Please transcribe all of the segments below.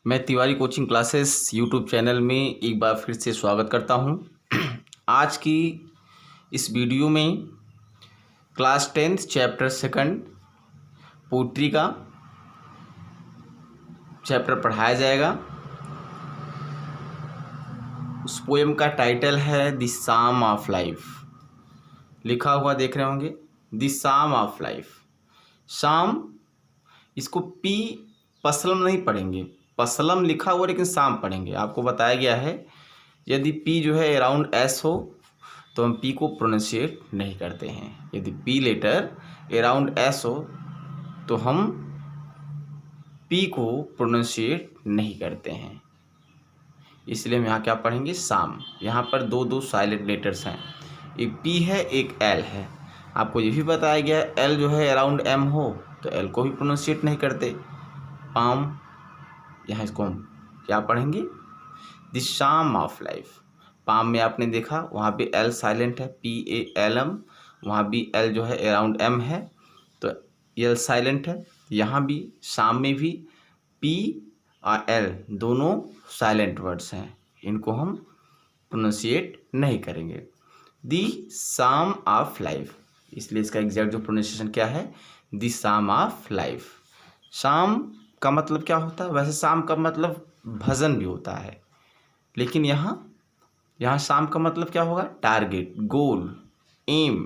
मैं Tiwari coaching classes YouTube channel में एक बार फिर से स्वागत करता हूं। आज की इस वीडियो में class 10th chapter second poetry का चैप्टर पढ़ाया जाएगा। उस पोएम का टाइटल है द साम ऑफ लाइफ। लिखा हुआ देख रहे होंगे, द साम ऑफ लाइफ। शाम, इसको पी पसलम नहीं पढ़ेंगे, पसलम लिखा हुआ लेकिन शाम पढ़ेंगे। आपको बताया गया है यदि पी जो है अराउंड एस हो तो हम पी को प्रोनाउंशिएट नहीं करते हैं। यदि पी लेटर अराउंड एस हो तो हम पी को प्रोनाउंशिएट नहीं करते हैं, इसलिए हम यहाँ क्या पढ़ेंगे, शाम। यहाँ पर दो दो साइलेंट लेटर्स हैं, एक पी है एक एल है। आपको ये भी बताया गया है एल जो है अराउंड एम हो तो एल को भी प्रोनाउंशिएट नहीं करते। पाम, यहाँ इसको हम क्या पढ़ेंगे, द शाम ऑफ लाइफ। पाम में आपने देखा वहाँ पे एल साइलेंट है, PALM। वहाँ भी एल जो है अराउंड एम है तो एल साइलेंट है। यहाँ भी शाम में भी पी और एल दोनों साइलेंट वर्ड्स हैं, इनको हम प्रोनाउंशिएट नहीं करेंगे। द शाम ऑफ लाइफ, इसलिए इसका एग्जैक्ट जो प्रोनाउंसिएशन क्या है, द शाम ऑफ लाइफ। शाम का मतलब क्या होता है, वैसे शाम का मतलब भजन भी होता है, लेकिन यहाँ शाम का मतलब क्या होगा, target, goal, aim.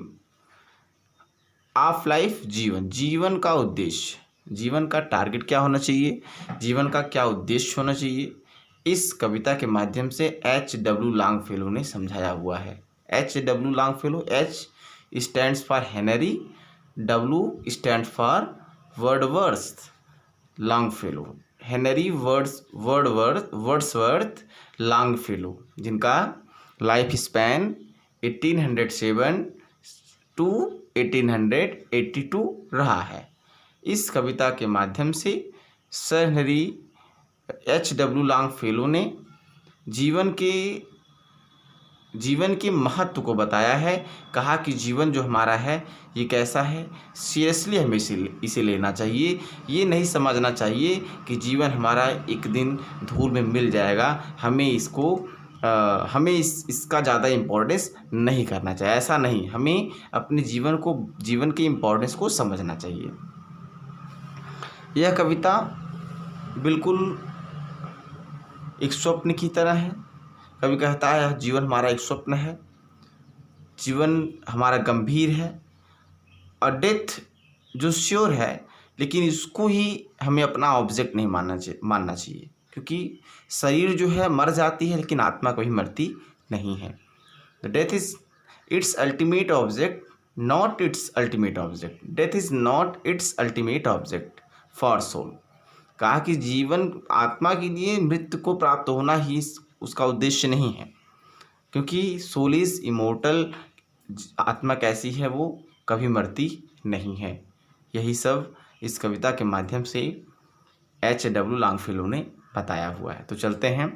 Of life, जीवन, जीवन का उद्देश्य, जीवन का टारगेट क्या होना चाहिए, जीवन का क्या उद्देश्य होना चाहिए, इस कविता के माध्यम से H.W. लॉन्गफेलो ने समझाया हुआ है। H.W. Longfellow, H stands for Henry, W stands for Wordsworth Longfellow. Henry Wordsworth Longfellow, जिनका लाइफ स्पैन 1807 टू 1882 रहा है। इस कविता के माध्यम से सर हेनरी H.W. लॉन्गफेलो ने जीवन के महत्व को बताया है। कहा कि जीवन जो हमारा है ये कैसा है, सीरियसली हमें इसे लेना चाहिए। ये नहीं समझना चाहिए कि जीवन हमारा एक दिन धूल में मिल जाएगा, हमें इसका ज़्यादा इम्पोर्टेंस नहीं करना चाहिए। ऐसा नहीं, हमें अपने जीवन के इम्पोर्टेंस को समझना चाहिए। यह कविता बिल्कुल एक स्वप्न की तरह है। कवि कहता है जीवन हमारा एक स्वप्न है, जीवन हमारा गंभीर है और डेथ जो श्योर है, लेकिन इसको ही हमें अपना ऑब्जेक्ट नहीं मानना चाहिए, क्योंकि शरीर जो है मर जाती है लेकिन आत्मा कभी मरती नहीं है। The death is its ultimate object, not its ultimate object. Death is not its ultimate object for soul. कहा कि जीवन, आत्मा के लिए मृत्यु को प्राप्त होना ही उसका उद्देश्य नहीं है, क्योंकि सोल इज इमोर्टल। आत्मा कैसी है, वो कभी मरती नहीं है। यही सब इस कविता के माध्यम से H.W. लॉन्गफेलो ने बताया हुआ है। तो चलते हैं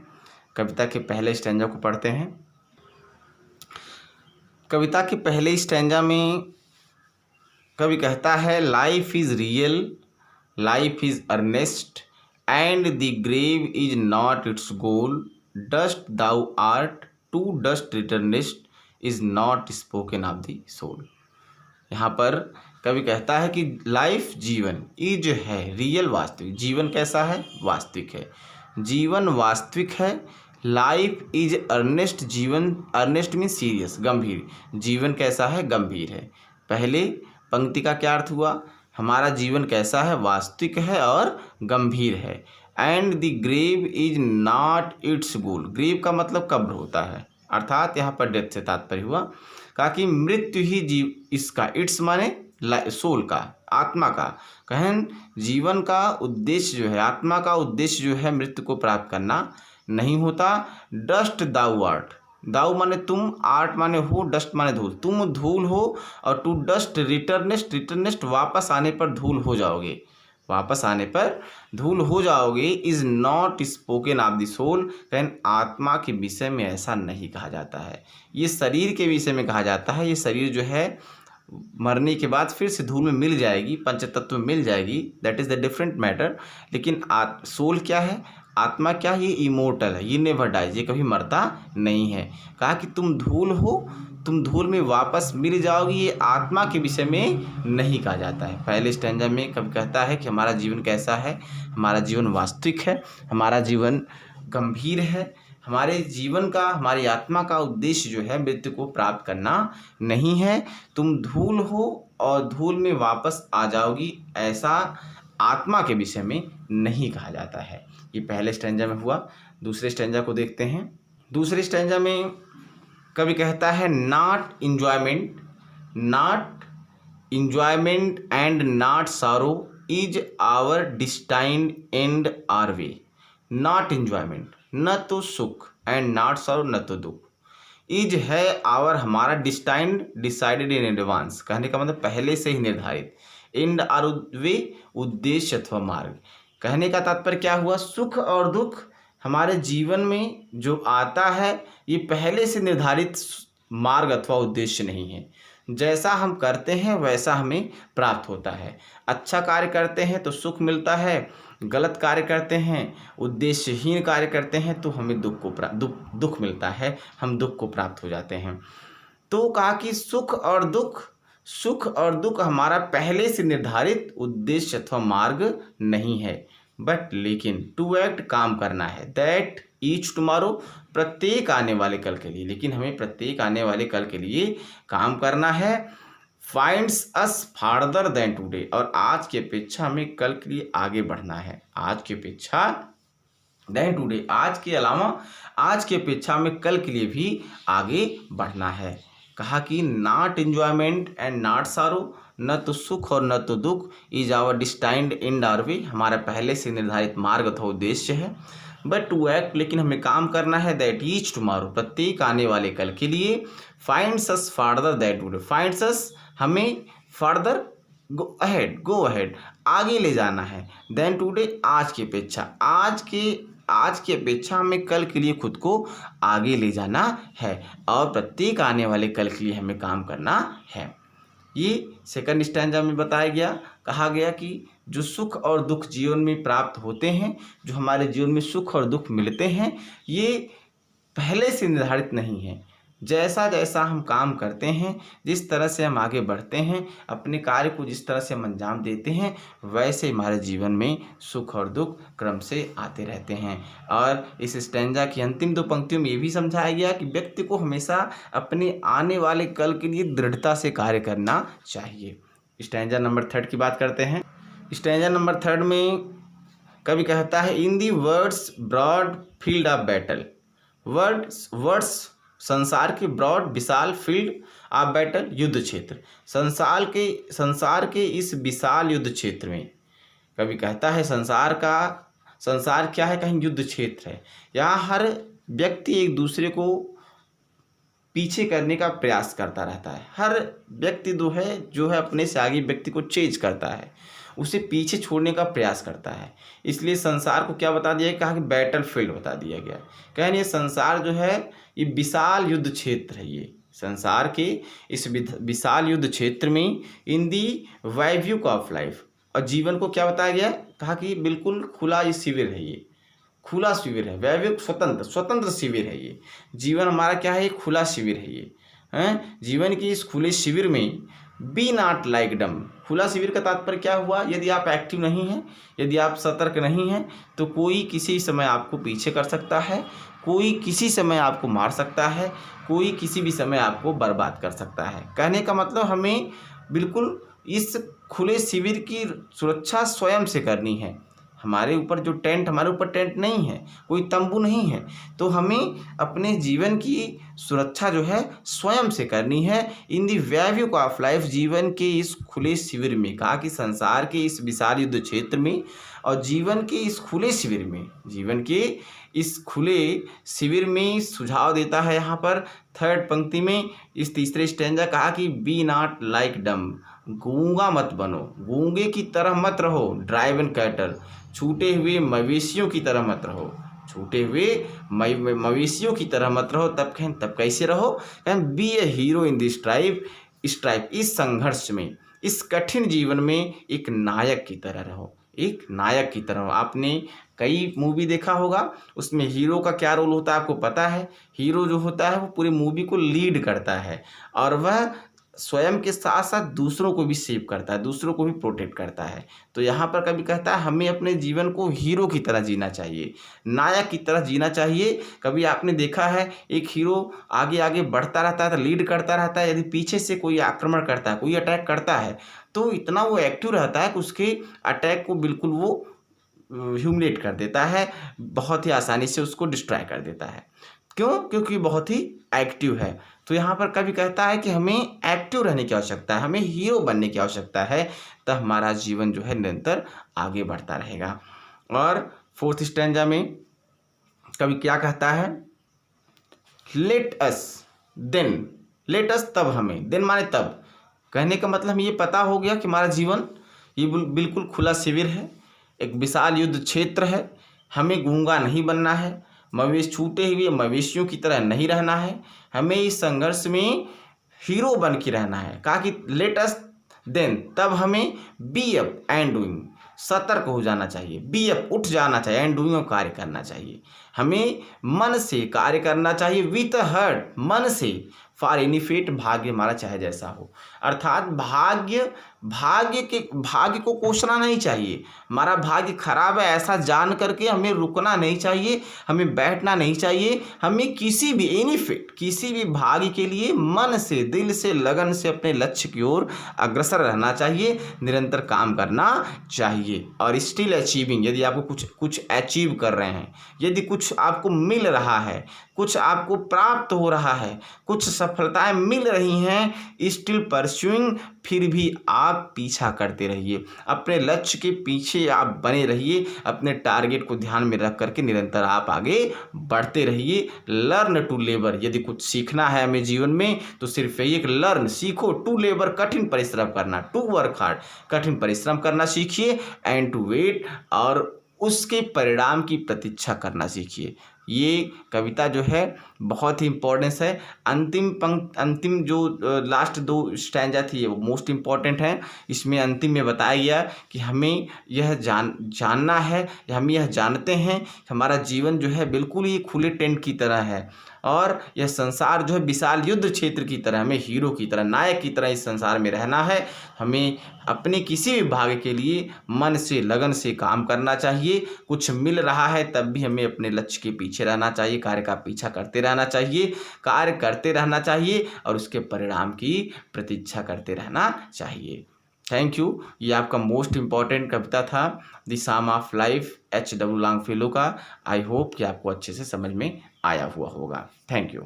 कविता के पहले स्टैंजा को पढ़ते हैं। कविता के पहले स्टैंजा में कवि कहता है life is real, life is earnest and the grave is not its goal. Dust thou art to dust returnest is not spoken of the soul. यहाँ पर कवि कहता है कि लाइफ, जीवन, ये जो है रियल, वास्तविक। जीवन कैसा है, वास्तविक है। जीवन वास्तविक है। लाइफ इज अर्नेस्ट, जीवन, अर्नेस्ट मीन सीरियस, गंभीर। जीवन कैसा है, गंभीर है। पहले पंक्ति का क्या अर्थ हुआ, हमारा जीवन कैसा है, वास्तविक है और गंभीर है। And the grave is not its goal. Grave का मतलब कब्र होता है, अर्थात यहाँ पर डेथ से तात्पर्य हुआ। कहा कि मृत्यु ही इसका, इट्स माने सोल का, आत्मा का। कहें जीवन का उद्देश्य जो है, आत्मा का उद्देश्य जो है मृत्यु को प्राप्त करना नहीं होता। डस्ट दाउ आर्ट, दाउ माने तुम, आर्ट माने हो, डस्ट माने धूल। तुम धूल हो और टू डस्ट रिटर्नेस्ट, रिटर्नेस्ट वापस आने पर धूल हो जाओगे, वापस आने पर धूल हो जाओगे। Is not spoken of the soul, कहें आत्मा के विषय में ऐसा नहीं कहा जाता है, ये शरीर के विषय में कहा जाता है। ये शरीर जो है मरने के बाद फिर से धूल में मिल जाएगी, पंचतत्व में मिल जाएगी, that is the different matter. लेकिन सोल क्या है, आत्मा क्या है, ये इमोर्टल है, ये नेवर डाइज, ये कभी मरता नहीं है। कहा कि तुम धूल हो, तुम धूल में वापस मिल जाओगी, ये आत्मा के विषय में नहीं कहा जाता है। पहले स्टैंजा में कवि कहता है कि हमारा जीवन कैसा है, हमारा जीवन वास्तविक है, हमारा जीवन गंभीर है, हमारे जीवन का, हमारी आत्मा का उद्देश्य जो है मृत्यु को प्राप्त करना नहीं है। तुम धूल हो और धूल में वापस आ जाओगी, ऐसा आत्मा के विषय में नहीं कहा जाता है। ये पहले स्टैंजा में हुआ। दूसरे स्टैंजा को देखते हैं। दूसरे स्टैंजा में कवि कहता है not enjoyment and not sorrow is our destined end or way. Not enjoyment, न तो सुख, एंड नॉट सारो, न तो दुख। इज है आवर, हमारा, डिस्टाइंड, डिसाइडेड इन एडवांस, कहने का मतलब पहले से ही निर्धारित, एंड आर वे, उद्देश्य अथवा मार्ग। कहने का तात्पर्य क्या हुआ, सुख और दुख हमारे जीवन में जो आता है ये पहले से निर्धारित मार्ग अथवा उद्देश्य नहीं है। जैसा हम करते हैं वैसा हमें प्राप्त होता है। अच्छा कार्य करते हैं तो सुख मिलता है, गलत कार्य करते हैं, उद्देश्यहीन कार्य करते हैं तो हमें दुख मिलता है, हम दुख को प्राप्त हो जाते हैं। तो कहा कि सुख और दुख हमारा पहले से निर्धारित उद्देश्य अथवा मार्ग नहीं है, बट लेकिन टू एक्ट, काम करना है, दैट ईच टुमारो, प्रत्येक आने वाले कल के लिए, लेकिन हमें प्रत्येक आने वाले कल के लिए काम करना है। Finds us farther then today, और आज की अपेक्षा हमें कल के लिए आगे बढ़ना है। आज की अपेक्षा देन टुडे, आज के अलावा आज की अपेक्षा हमें कल के लिए भी आगे बढ़ना है। कहा कि नॉट एंजॉयमेंट एंड नॉट सारो, न तो सुख और न तो दुख, is our destined end or way, हमारा पहले से निर्धारित मार्ग अथवा उद्देश्य है। बट टू एक्ट, लेकिन हमें काम करना है, दैट ईच टुमारो, प्रत्येक आने वाले कल के लिए। Finds us farther that today, finds us, हमें, फार्दर, गो अहेड, आगे ले जाना है, देन टुडे, आज की अपेक्षा, आज की अपेक्षा हमें कल के लिए खुद को आगे ले जाना है, और प्रत्येक आने वाले कल के लिए हमें काम करना है। ये सेकंड स्टैंजा में बताया गया। कहा गया कि जो सुख और दुख जीवन में प्राप्त होते हैं, जो हमारे जीवन में सुख और दुख मिलते हैं, ये पहले से निर्धारित नहीं है। जैसा जैसा हम काम करते हैं, जिस तरह से हम आगे बढ़ते हैं, अपने कार्य को जिस तरह से हम अंजाम देते हैं, वैसे हमारे जीवन में सुख और दुख क्रम से आते रहते हैं। और इस स्टैंजा की अंतिम दो पंक्तियों में ये भी समझाया गया कि व्यक्ति को हमेशा अपने आने वाले कल के लिए दृढ़ता से कार्य करना चाहिए। स्टैंजा नंबर 3 की बात करते हैं। स्टैंजा नंबर 3 में कवि कहता है in the world's broad field of battle, world's संसार के ब्रॉड, विशाल, फील्ड ऑफ बैटल, युद्ध क्षेत्र, संसार के इस विशाल युद्ध क्षेत्र में कवि कहता है संसार क्या है, कहीं युद्ध क्षेत्र है। यहाँ हर व्यक्ति एक दूसरे को पीछे करने का प्रयास करता रहता है। हर व्यक्ति जो है अपने से आगे व्यक्ति को चेज करता है, उसे पीछे छोड़ने का प्रयास करता है। इसलिए संसार को क्या बता दिया, कहा कि बैटल फील्ड बता दिया गया। कहने ये संसार जो है ये विशाल युद्ध क्षेत्र है। ये संसार के इस विशाल युद्ध क्षेत्र में इन दी वैव्यूक ऑफ लाइफ, और जीवन को क्या बताया गया, कहा कि बिल्कुल खुला ये शिविर है, ये खुला शिविर है। वैव्यूक स्वतंत्र शिविर है। ये जीवन हमारा क्या है, खुला शिविर है। ये हैं जीवन की इस खुले शिविर में बी नॉट लाइक डम। खुला शिविर का तात्पर्य क्या हुआ, यदि आप एक्टिव नहीं हैं, यदि आप सतर्क नहीं हैं, तो कोई किसी समय आपको पीछे कर सकता है, कोई किसी समय आपको मार सकता है, कोई किसी भी समय आपको बर्बाद कर सकता है। कहने का मतलब हमें बिल्कुल इस खुले शिविर की सुरक्षा स्वयं से करनी है। हमारे ऊपर टेंट नहीं है, कोई तंबू नहीं है, तो हमें अपने जीवन की सुरक्षा जो है स्वयं से करनी है। इन दी वैव्यूक ऑफ लाइफ, जीवन के इस खुले शिविर में, कहा कि संसार के इस विशाल युद्ध क्षेत्र में और जीवन के इस खुले शिविर में सुझाव देता है यहाँ पर 3rd पंक्ति में। इस तीसरे स्टैंजा कहा कि बी नॉट लाइक डम, गूंगा मत बनो, गूंगे की तरह मत रहो, ड्राइव एंड कैटल, छूटे हुए मवेशियों की तरह मत रहो, तब कैसे रहो, be a hero in this strife, इस संघर्ष में, इस कठिन जीवन में एक नायक की तरह रहो। एक नायक की तरह। आपने कई मूवी देखा होगा, उसमें हीरो का क्या रोल होता है आपको पता है। हीरो जो होता है वो पूरी मूवी को लीड करता है और वह स्वयं के साथ साथ दूसरों को भी सेव करता है, दूसरों को भी प्रोटेक्ट करता है। तो यहाँ पर कभी कहता है हमें अपने जीवन को हीरो की तरह जीना चाहिए, नायक की तरह जीना चाहिए। कभी आपने देखा है एक हीरो आगे आगे बढ़ता रहता है, तो लीड करता रहता है, यदि पीछे से कोई आक्रमण करता है, कोई अटैक करता है, तो इतना वो एक्टिव रहता है कि उसके अटैक को बिल्कुल वो ह्यूमिलेट कर देता है, बहुत ही आसानी से उसको डिस्ट्रॉय कर देता है। क्यों? क्योंकि बहुत ही एक्टिव है। तो यहाँ पर कभी कहता है कि हमें एक्टिव रहने की आवश्यकता है, हमें हीरो बनने की आवश्यकता है, तब हमारा जीवन जो है निरंतर आगे बढ़ता रहेगा। और फोर्थ स्टैंजा में कभी क्या कहता है, let us then, let us तब हमें, देन माने तब। कहने का मतलब ये पता हो गया कि हमारा जीवन ये बिल्कुल खुला शिविर है, एक विशाल युद्ध क्षेत्र है, हमें गूंगा नहीं बनना है, मवेशी छूटे हुए मवेशियों की तरह नहीं रहना है, हमें इस संघर्ष में हीरो बन के रहना है। कहा कि लेट अस देन, तब हमें बी अप एंड डूइंग, सतर्क हो जाना चाहिए, बी अप उठ जाना चाहिए, एंड डूइंग कार्य करना चाहिए। हमें मन से कार्य करना चाहिए, विथ हार्ट, मन से, फॉर एनी फेट, भाग्य हमारा चाहे जैसा हो। अर्थात भाग्य को कोसना नहीं चाहिए। हमारा भाग्य खराब है ऐसा जान करके हमें रुकना नहीं चाहिए, हमें बैठना नहीं चाहिए। हमें किसी भी एनी फेट, किसी भी भाग्य के लिए मन से, दिल से, लगन से अपने लक्ष्य की ओर अग्रसर रहना चाहिए, निरंतर काम करना चाहिए। और स्टिल अचीविंग, यदि आपको कुछ अचीव कर रहे हैं, यदि कुछ आपको मिल रहा है, कुछ आपको प्राप्त हो रहा है, कुछ सफलताएं मिल रही हैं, स्टिल परस्यूइंग, फिर भी आप पीछा करते रहिए, अपने लक्ष्य के पीछे आप बने रहिए, अपने टारगेट को ध्यान में रख करके निरंतर आप आगे बढ़ते रहिए। लर्न टू लेबर, यदि कुछ सीखना है हमें जीवन में तो सिर्फ यही एक लर्न, सीखो, टू लेबर, कठिन परिश्रम करना, टू वर्क हार्ड, कठिन परिश्रम करना सीखिए, एंड टू वेट, और उसके परिणाम की प्रतीक्षा करना सीखिए। ये कविता जो है बहुत ही इम्पोर्टेंस है। अंतिम जो लास्ट 2 स्टैंजा थी वो मोस्ट इम्पॉर्टेंट है। इसमें अंतिम में बताया गया कि हमें यह जानना है, हम यह जानते हैं कि हमारा जीवन जो है बिल्कुल ही खुले टेंट की तरह है, और यह संसार जो है विशाल युद्ध क्षेत्र की तरह, हमें हीरो की तरह, नायक की तरह इस संसार में रहना है। हमें अपने किसी भी भाग्य के लिए मन से, लगन से काम करना चाहिए। कुछ मिल रहा है तब भी हमें अपने लक्ष्य के पीछे रहना चाहिए, कार्य का पीछा करते रहना चाहिए, कार्य करते रहना चाहिए और उसके परिणाम की प्रतीक्षा करते रहना चाहिए। Thank you. ये आपका मोस्ट इम्पॉर्टेंट कविता था, the psalm of life, H. W. Longfellow का। आई होप कि आपको अच्छे से समझ में आया हुआ होगा। Thank you.